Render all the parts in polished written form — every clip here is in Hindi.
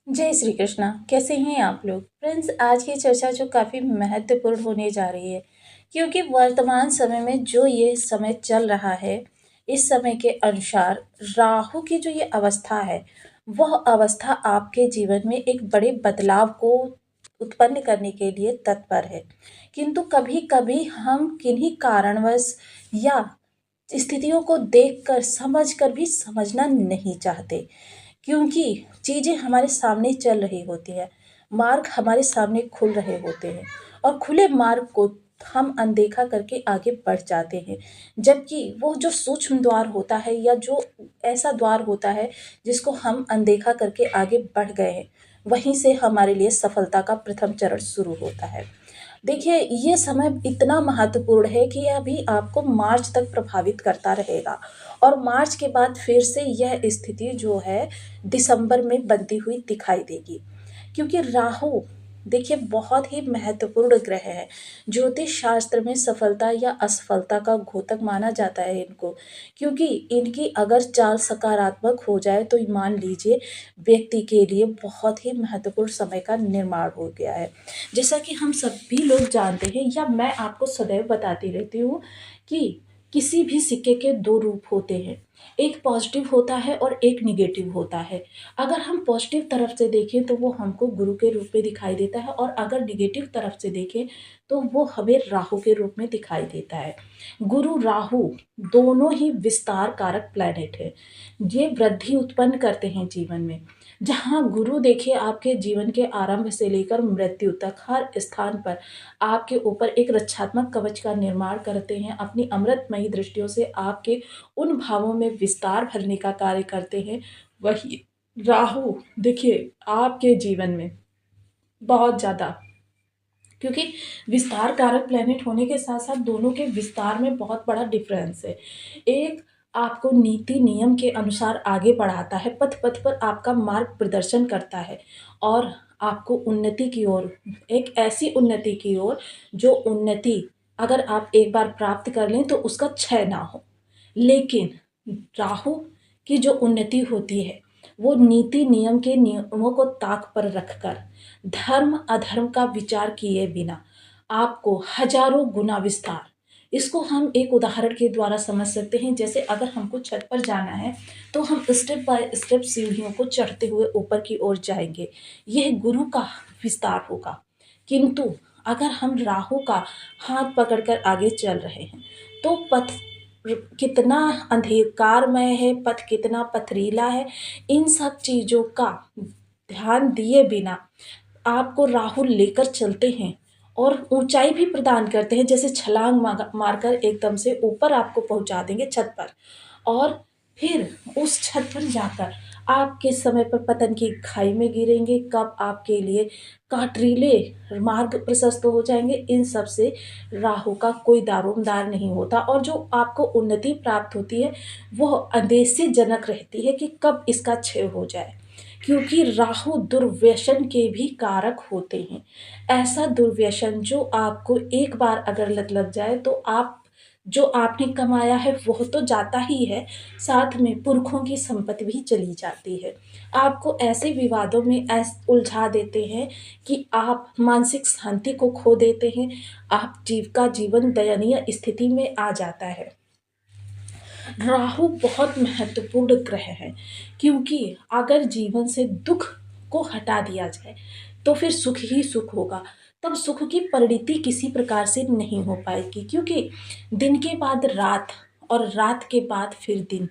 जय श्री कृष्णा। कैसे हैं आप लोग फ्रेंड्स? आज की चर्चा जो काफ़ी महत्वपूर्ण होने जा रही है, क्योंकि वर्तमान समय में जो ये समय चल रहा है, इस समय के अनुसार राहु की जो ये अवस्था है, वह अवस्था आपके जीवन में एक बड़े बदलाव को उत्पन्न करने के लिए तत्पर है। किंतु कभी कभी हम किन्हीं कारणवश या स्थितियों को देखकर समझकर भी समझना नहीं चाहते, क्योंकि चीज़ें हमारे सामने चल रही होती है, मार्ग हमारे सामने खुल रहे होते हैं और खुले मार्ग को हम अनदेखा करके आगे बढ़ जाते हैं। जबकि वो जो सूक्ष्म द्वार होता है या जो ऐसा द्वार होता है जिसको हम अनदेखा करके आगे बढ़ गए हैं, वहीं से हमारे लिए सफलता का प्रथम चरण शुरू होता है। देखिए, ये समय इतना महत्वपूर्ण है कि अभी आपको मार्च तक प्रभावित करता रहेगा और मार्च के बाद फिर से यह स्थिति जो है दिसंबर में बनती हुई दिखाई देगी, क्योंकि राहु देखिए बहुत ही महत्वपूर्ण ग्रह है। ज्योतिष शास्त्र में सफलता या असफलता का घोतक माना जाता है इनको, क्योंकि इनकी अगर चाल सकारात्मक हो जाए तो मान लीजिए व्यक्ति के लिए बहुत ही महत्वपूर्ण समय का निर्माण हो गया है। जैसा कि हम सभी लोग जानते हैं या मैं आपको सदैव बताती रहती हूँ कि किसी भी सिक्के के दो रूप होते हैं, एक पॉजिटिव होता है और एक निगेटिव होता है। अगर हम पॉजिटिव तरफ से देखें तो वो हमको गुरु के रूप में दिखाई देता है और अगर निगेटिव तरफ से देखें तो वो हमें राहु के रूप में दिखाई देता है। गुरु राहु दोनों ही विस्तार कारक प्लैनेट है, ये वृद्धि उत्पन्न करते हैं जीवन में। जहाँ गुरु देखिए आपके जीवन के आरंभ से लेकर मृत्यु तक हर स्थान पर आपके ऊपर एक रक्षात्मक कवच का निर्माण करते हैं, अपनी अमृतमयी दृष्टियों से आपके उन भावों में विस्तार भरने का कार्य करते हैं। वही राहु देखिए आपके जीवन में बहुत ज़्यादा, क्योंकि विस्तार कारक प्लेनेट होने के साथ साथ दोनों के विस्तार में बहुत बड़ा डिफरेंस है। एक आपको नीति नियम के अनुसार आगे बढ़ाता है, पथ पथ पर आपका मार्ग प्रदर्शन करता है और आपको उन्नति की ओर, एक ऐसी उन्नति की ओर जो उन्नति अगर आप एक बार प्राप्त कर लें तो उसका क्षय ना हो। लेकिन राहु की जो उन्नति होती है वो नीति नियम के नियमों को ताक पर रखकर धर्म अधर्म का विचार किए बिना आपको हजारों गुना विस्तार, इसको हम एक उदाहरण के द्वारा समझ सकते हैं। जैसे अगर हमको छत पर जाना है तो हम स्टेप बाय स्टेप सीढ़ियों को चढ़ते हुए ऊपर की ओर जाएंगे, यह गुरु का विस्तार होगा। किंतु अगर हम राहु का हाथ पकड़कर आगे चल रहे हैं तो पथ कितना अंधकारमय है, पथ कितना पथरीला है, इन सब चीज़ों का ध्यान दिए बिना आपको राहु लेकर चलते हैं और ऊंचाई भी प्रदान करते हैं। जैसे छलांग मारकर एकदम से ऊपर आपको पहुंचा देंगे छत पर, और फिर उस छत पर जाकर आप किस समय पर पतन की खाई में गिरेंगे, कब आपके लिए काटरीले मार्ग प्रशस्त हो जाएंगे, इन सब से राहु का कोई दारोमदार नहीं होता। और जो आपको उन्नति प्राप्त होती है वह अंदेशजनक रहती है कि कब इसका क्षय हो जाए, क्योंकि राहु दुर्व्यसन के भी कारक होते हैं। ऐसा दुर्व्यसन जो आपको एक बार अगर लत लग जाए तो आप जो आपने कमाया है वह तो जाता ही है, साथ में पुरखों की संपत्ति भी चली जाती है। आपको ऐसे विवादों में उलझा देते हैं कि आप मानसिक शांति को खो देते हैं, आप जीवन दयनीय स्थिति में आ जाता है। राहु बहुत महत्वपूर्ण ग्रह है, क्योंकि अगर जीवन से दुख को हटा दिया जाए तो फिर सुख ही सुख होगा। तब सुख की परिणति किसी प्रकार से नहीं हो पाएगी, क्योंकि दिन के बाद रात और रात के बाद फिर दिन,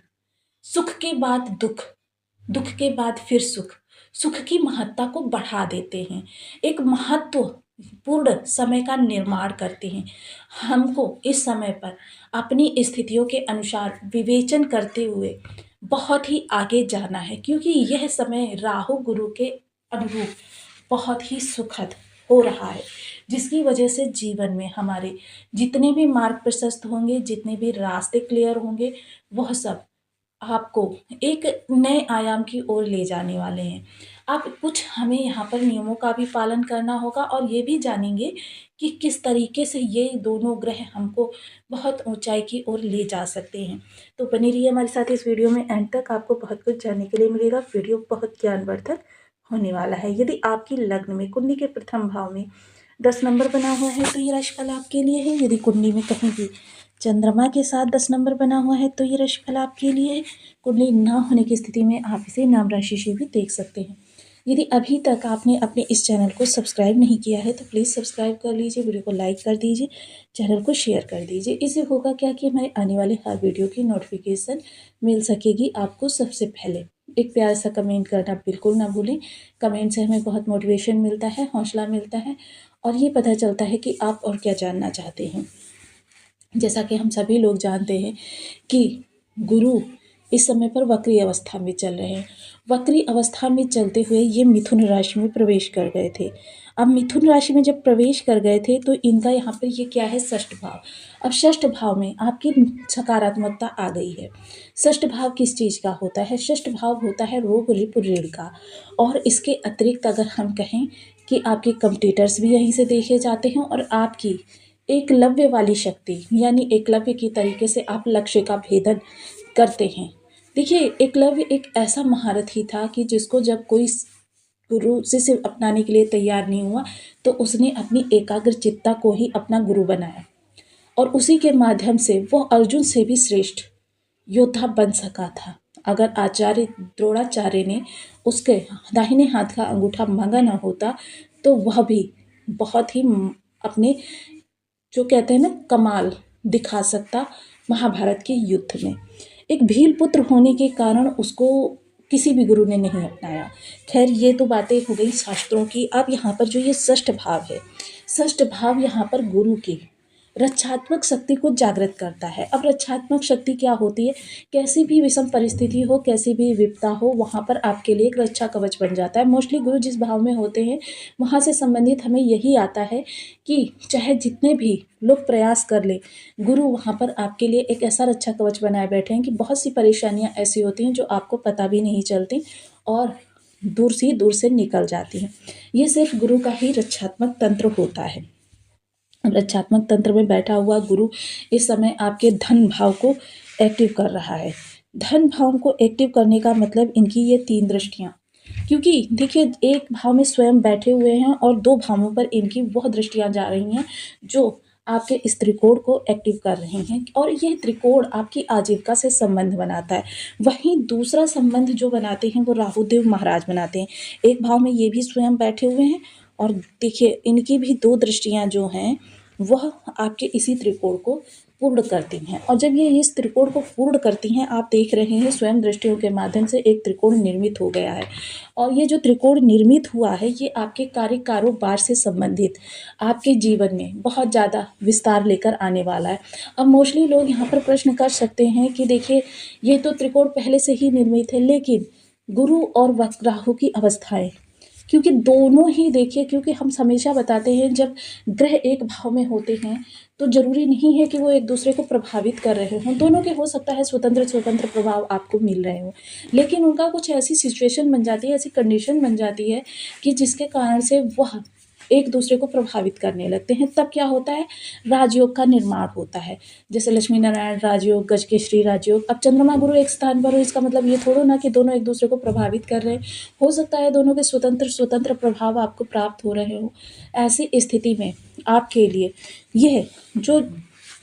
सुख के बाद दुख, दुख के बाद फिर सुख, सुख की महत्ता को बढ़ा देते हैं, एक महत्वपूर्ण समय का निर्माण करते हैं। हमको इस समय पर अपनी स्थितियों के अनुसार विवेचन करते हुए बहुत ही आगे जाना है, क्योंकि यह समय राहु गुरु के अनुरूप बहुत ही सुखद हो रहा है, जिसकी वजह से जीवन में हमारे जितने भी मार्ग प्रशस्त होंगे, जितने भी रास्ते क्लियर होंगे, वह सब आपको एक नए आयाम की ओर ले जाने वाले हैं। अब कुछ हमें यहाँ पर नियमों का भी पालन करना होगा और ये भी जानेंगे कि किस तरीके से ये दोनों ग्रह हमको बहुत ऊंचाई की ओर ले जा सकते हैं। तो बनी रहिए हमारे साथ इस वीडियो में, एंड तक आपको बहुत कुछ जानने के लिए मिलेगा। वीडियो बहुत ज्ञानवर्धक होने वाला है। यदि आपकी लग्न में कुंडली के प्रथम भाव में 10 नंबर बना हुआ है तो ये राशिफल आपके लिए है। यदि कुंडली में कहीं भी चंद्रमा के साथ 10 नंबर बना हुआ है तो ये राशिफल आपके लिए है। कुंडली ना होने की स्थिति में आप इसे नाम राशि से भी देख सकते हैं। यदि अभी तक आपने अपने इस चैनल को सब्सक्राइब नहीं किया है तो प्लीज़ सब्सक्राइब कर लीजिए, वीडियो को लाइक कर दीजिए, चैनल को शेयर कर दीजिए। इससे होगा क्या कि हमारे आने वाले हर वीडियो की नोटिफिकेशन मिल सकेगी आपको सबसे पहले। एक प्यार सा कमेंट करना बिल्कुल ना भूलें। कमेंट से हमें बहुत मोटिवेशन मिलता है, हौसला मिलता है और ये पता चलता है कि आप और क्या जानना चाहते हैं। जैसा कि हम सभी लोग जानते हैं कि गुरु इस समय पर वक्री अवस्था में चल रहे हैं। वक्री अवस्था में चलते हुए ये मिथुन राशि में प्रवेश कर गए थे। अब मिथुन राशि में जब प्रवेश कर गए थे तो इनका यहाँ पर ये क्या है, षष्ठ भाव। अब षष्ठ भाव में आपकी सकारात्मकता आ गई है। षष्ठ भाव किस चीज़ का होता है? षष्ठ भाव होता है रोग रिपु ऋण का। और इसके अतिरिक्त अगर हम कहें कि आपके कंपटीटर्स भी यहीं से देखे जाते हैं और आपकी एकलव्य वाली शक्ति, यानी एकलव्य की तरीके से आप लक्ष्य का भेदन करते हैं। देखिए, एकलव्य एक ऐसा महारथी था कि जिसको जब कोई गुरु शिष्य अपनाने के लिए तैयार नहीं हुआ तो उसने अपनी एकाग्रचित्ता को ही अपना गुरु बनाया और उसी के माध्यम से वह अर्जुन से भी श्रेष्ठ योद्धा बन सका था। अगर आचार्य द्रोणाचार्य ने उसके दाहिने हाथ का अंगूठा मांगा न होता तो वह भी बहुत ही अपने जो कहते हैं ना कमाल दिखा सकता महाभारत के युद्ध में। एक भील पुत्र होने के कारण उसको किसी भी गुरु ने नहीं अपनाया। खैर, ये तो बातें हो गई शास्त्रों की। अब यहाँ पर जो ये षष्ठ भाव है, षष्ठ भाव यहाँ पर गुरु की रक्षात्मक शक्ति को जागृत करता है। अब रक्षात्मक शक्ति क्या होती है? कैसी भी विषम परिस्थिति हो, कैसी भी विपदा हो, वहाँ पर आपके लिए एक रक्षा कवच बन जाता है। मोस्टली गुरु जिस भाव में होते हैं वहाँ से संबंधित हमें यही आता है कि चाहे जितने भी लोग प्रयास कर ले, गुरु वहाँ पर आपके लिए एक ऐसा रक्षा कवच बनाए बैठे हैं कि बहुत सी परेशानियाँ ऐसी होती हैं जो आपको पता भी नहीं चलती और दूर से निकल जाती हैं। ये सिर्फ गुरु का ही रक्षात्मक तंत्र होता है। रक्षात्मक तंत्र में बैठा हुआ गुरु इस समय आपके धन भाव को एक्टिव कर रहा है। धन भाव को एक्टिव करने का मतलब इनकी ये 3 दृष्टियाँ, क्योंकि देखिए एक भाव में स्वयं बैठे हुए हैं और 2 भावों पर इनकी वह दृष्टियाँ जा रही हैं जो आपके इस त्रिकोण को एक्टिव कर रही हैं और यह त्रिकोण आपकी आजीविका से संबंध बनाता है। वहीं दूसरा संबंध जो बनाते हैं वो राहुदेव महाराज बनाते हैं। एक भाव में ये भी स्वयं बैठे हुए हैं और देखिए इनकी भी 2 दृष्टियाँ जो हैं वह आपके इसी त्रिकोण को पूर्ण करती हैं और जब ये इस त्रिकोण को पूर्ण करती हैं, आप देख रहे हैं स्वयं दृष्टियों के माध्यम से एक त्रिकोण निर्मित हो गया है और ये जो त्रिकोण निर्मित हुआ है ये आपके कार्य कारोबार से संबंधित आपके जीवन में बहुत ज़्यादा विस्तार लेकर आने वाला है। अब मोस्टली लोग यहाँ पर प्रश्न कर सकते हैं कि देखिए ये तो त्रिकोण पहले से ही निर्मित है, लेकिन गुरु और राहु की अवस्थाएं, क्योंकि दोनों ही देखिए, क्योंकि हम हमेशा बताते हैं जब ग्रह एक भाव में होते हैं तो जरूरी नहीं है कि वो एक दूसरे को प्रभावित कर रहे हों। दोनों के हो सकता है स्वतंत्र स्वतंत्र प्रभाव आपको मिल रहे हों, लेकिन उनका कुछ ऐसी सिचुएशन बन जाती है, ऐसी कंडीशन बन जाती है कि जिसके कारण से वह एक दूसरे को प्रभावित करने लगते हैं। तब क्या होता है, राजयोग का निर्माण होता है। जैसे लक्ष्मी नारायण राजयोग, गजकेसरी राजयोग। अब चंद्रमा गुरु एक स्थान पर हो इसका मतलब ये थोड़ा ना कि दोनों एक दूसरे को प्रभावित कर रहे हैं। हो सकता है दोनों के स्वतंत्र स्वतंत्र प्रभाव आपको प्राप्त हो रहे हो। ऐसी स्थिति में आपके लिए यह जो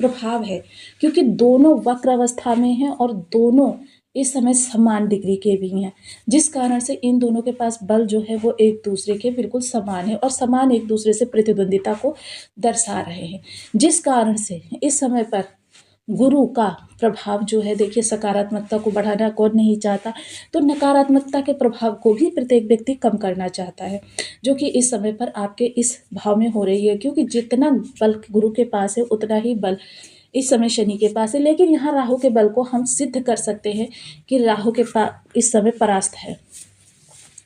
प्रभाव है, क्योंकि दोनों वक्र अवस्था में हैं और दोनों इस समय समान डिग्री के भी हैं, जिस कारण से इन दोनों के पास बल जो है वो एक दूसरे के बिल्कुल समान है और समान एक दूसरे से प्रतिद्वंदिता को दर्शा रहे हैं, जिस कारण से इस समय पर गुरु का प्रभाव जो है, देखिए सकारात्मकता को बढ़ाना कौन नहीं चाहता, तो नकारात्मकता के प्रभाव को भी प्रत्येक व्यक्ति कम करना चाहता है, जो कि इस समय पर आपके इस भाव में हो रही है। क्योंकि जितना बल गुरु के पास है उतना ही बल इस समय शनि के पास है, लेकिन यहाँ राहु के बल को हम सिद्ध कर सकते हैं कि राहु के पास इस समय परास्त है।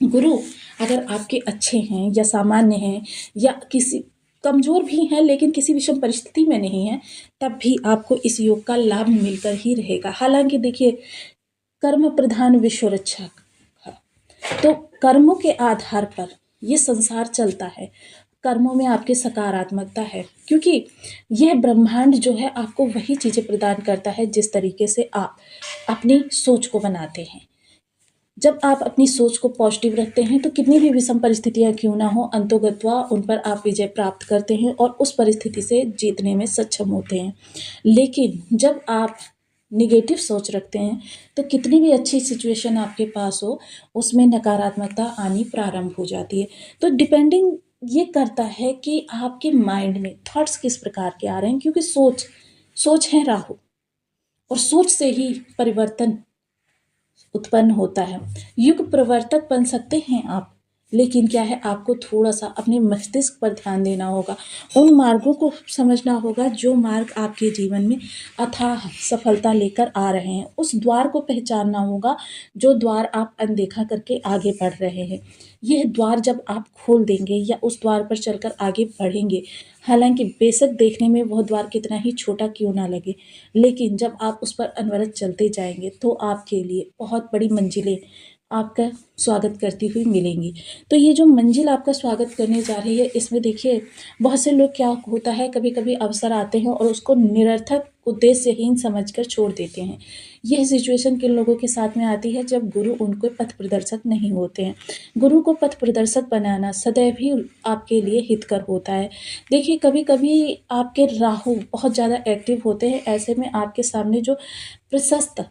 गुरु अगर आपके अच्छे हैं या सामान्य हैं या किसी कमज़ोर भी हैं लेकिन किसी विषम परिस्थिति में नहीं है, तब भी आपको इस योग का लाभ मिलकर ही रहेगा। हालांकि देखिए कर्म प्रधान विश्व रक्षा, तो कर्मों के आधार पर ये संसार चलता है। कर्मों में आपकी सकारात्मकता है, क्योंकि यह ब्रह्मांड जो है आपको वही चीज़ें प्रदान करता है जिस तरीके से आप अपनी सोच को बनाते हैं। जब आप अपनी सोच को पॉजिटिव रखते हैं तो कितनी भी विषम परिस्थितियाँ क्यों ना हो, अंतोगत्वा उन पर आप विजय प्राप्त करते हैं और उस परिस्थिति से जीतने में सक्षम होते हैं। लेकिन जब आप निगेटिव सोच रखते हैं तो कितनी भी अच्छी सिचुएशन आपके पास हो, उसमें नकारात्मकता आनी प्रारंभ हो जाती है। तो डिपेंडिंग ये करता है कि आपके माइंड में थॉट्स किस प्रकार के आ रहे हैं, क्योंकि सोच सोच है राहु, और सोच से ही परिवर्तन उत्पन्न होता है। युग प्रवर्तक बन सकते हैं आप, लेकिन क्या है, आपको थोड़ा-सा अपने मस्तिष्क पर ध्यान देना होगा। उन मार्गों को समझना होगा जो मार्ग आपके जीवन में अथाह सफलता लेकर आ रहे हैं। उस द्वार को पहचानना होगा जो द्वार आप अनदेखा करके आगे बढ़ रहे हैं। यह द्वार जब आप खोल देंगे या उस द्वार पर चलकर आगे बढ़ेंगे, हालाँकि बेशक देखने में वह द्वार कितना ही छोटा क्यों ना लगे, लेकिन जब आप उस पर अनवरत चलते जाएँगे तो आपके लिए बहुत बड़ी मंजिलें आपका स्वागत करती हुई मिलेंगी। तो ये जो मंजिल आपका स्वागत करने जा रही है, इसमें देखिए बहुत से लोग, क्या होता है, कभी-कभी अवसर आते हैं और उसको निरर्थक उद्देश्यहीन समझकर छोड़ देते हैं। यह सिचुएशन किन लोगों के साथ में आती है, जब गुरु उनको पथ प्रदर्शक नहीं होते हैं। गुरु को पथ प्रदर्शक बनाना सदैव ही आपके लिए हितकर होता है। देखिए कभी-कभी आपके राहु बहुत ज़्यादा एक्टिव होते हैं, ऐसे में आपके सामने जो प्रशस्त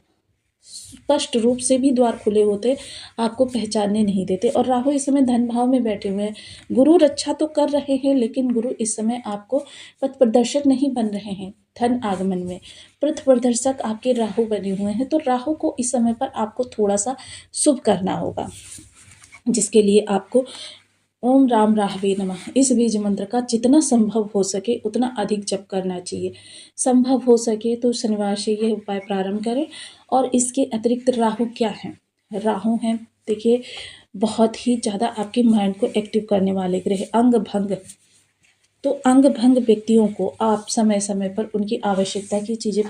स्पष्ट रूप से भी द्वार खुले होते, आपको पहचानने नहीं देते, और राहु इस समय धन भाव में बैठे हुए हैं। गुरु रक्षा तो कर रहे हैं, लेकिन गुरु इस समय आपको पथ प्रदर्शक नहीं बन रहे हैं। धन आगमन में पथ प्रदर्शक आपके राहु बने हुए हैं, तो राहु को इस समय पर आपको थोड़ा-सा शुभ करना होगा, जिसके लिए आपको ओम राम राहवे नमः इस बीज मंत्र का जितना संभव हो सके उतना अधिक जप करना चाहिए। संभव हो सके तो शनिवार से यह उपाय प्रारंभ करें। और इसके अतिरिक्त राहु क्या हैं? राहु हैं, देखिए, बहुत ही ज़्यादा आपके माइंड को एक्टिव करने वाले ग्रह। अंग भंग, तो अंग भंग व्यक्तियों को आप समय-समय पर उनकी आवश्यकता की चीज़ें